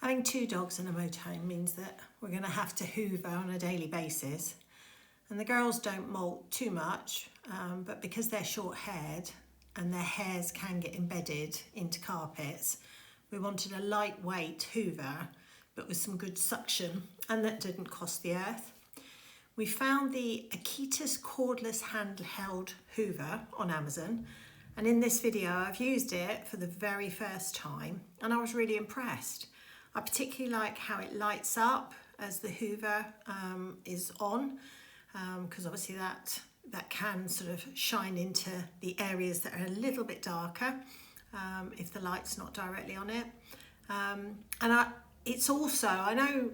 Having 2 dogs in a motorhome means that we're going to have to hoover on a daily basis. And the girls don't molt too much, but because they're short-haired and their hairs can get embedded into carpets, we wanted a lightweight hoover, but with some good suction, and that didn't cost the earth. We found the Akitas Cordless Handheld Hoover on Amazon, and in this video I've used it for the very first time, and I was really impressed. I particularly like how it lights up as the hoover is on, because obviously that can sort of shine into the areas that are a little bit darker if the light's not directly on it. It's also, I know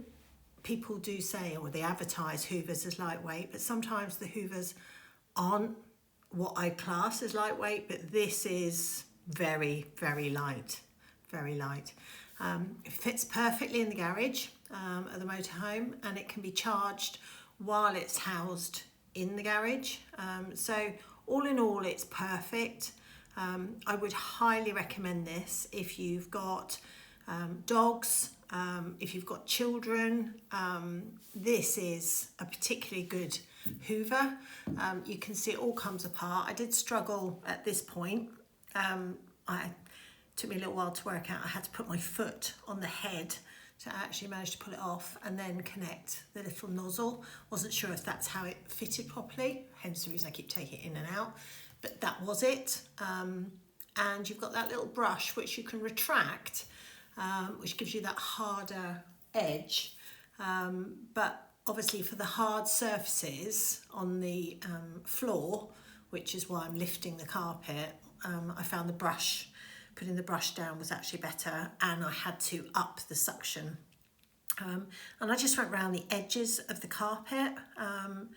people do say, or they advertise hoovers as lightweight, but sometimes the hoovers aren't what I class as lightweight, but this is very, very light, very light. It fits perfectly in the garage at the motorhome, and it can be charged while it's housed in the garage. So all in all, it's perfect. I would highly recommend this if you've got dogs, if you've got children. This is a particularly good hoover. You can see it all comes apart. I did struggle at this point. It took me a little while to work out. I had to put my foot on the head to actually manage to pull it off and then connect the little nozzle. Wasn't sure if that's how it fitted properly, hence the reason I keep taking it in and out, but that was it. And you've got that little brush which you can retract, which gives you that harder edge. But obviously for the hard surfaces on the floor, which is why I'm lifting the carpet, I found the brush, putting the brush down was actually better, and I had to up the suction. And I just went around the edges of the carpet. I'm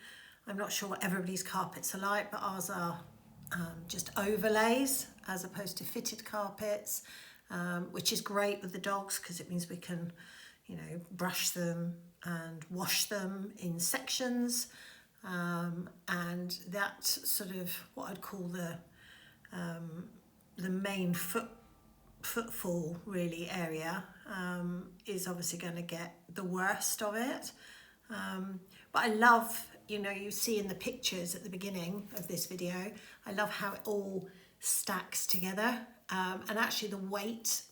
not sure what everybody's carpets are like, but ours are just overlays as opposed to fitted carpets, which is great with the dogs because it means we can, brush them and wash them in sections. And that's sort of what I'd call the main footfall really area is obviously going to get the worst of it. But I love, you see in the pictures at the beginning of this video, I love how it all stacks together. And actually the weight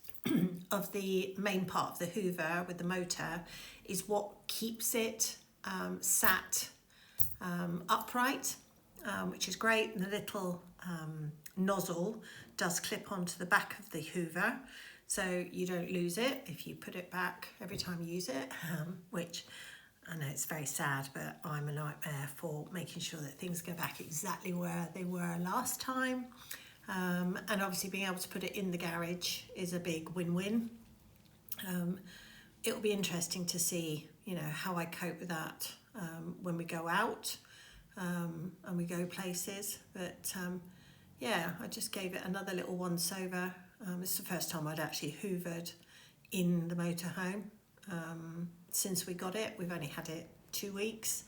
of the main part of the hoover with the motor is what keeps it sat upright, which is great. And the little nozzle does clip onto the back of the hoover, so you don't lose it if you put it back every time you use it, which I know it's very sad, but I'm a nightmare for making sure that things go back exactly where they were last time. And obviously being able to put it in the garage is a big win-win. It'll be interesting to see, how I cope with that when we go out and we go places. But yeah, I just gave it another little once over. It's the first time I'd actually hoovered in the motorhome. Since we got it, we've only had it 2 weeks,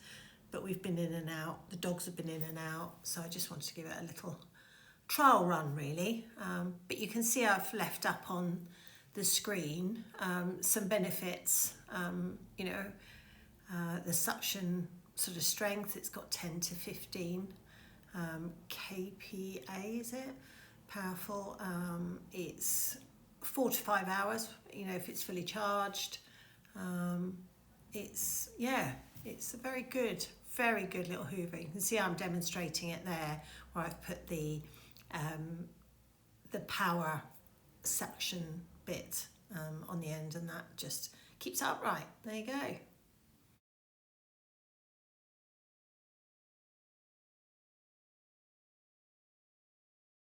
but we've been in and out. The dogs have been in and out, so I just wanted to give it a little trial run really. But you can see I've left up on the screen some benefits. The suction sort of strength, it's got 10 to 15 kPa, is it? Powerful. It's 4 to 5 hours, if it's fully charged. It's a very good little hoover. You can see I'm demonstrating it there, where I've put the power suction bit on the end, and that just keeps it upright. There you go.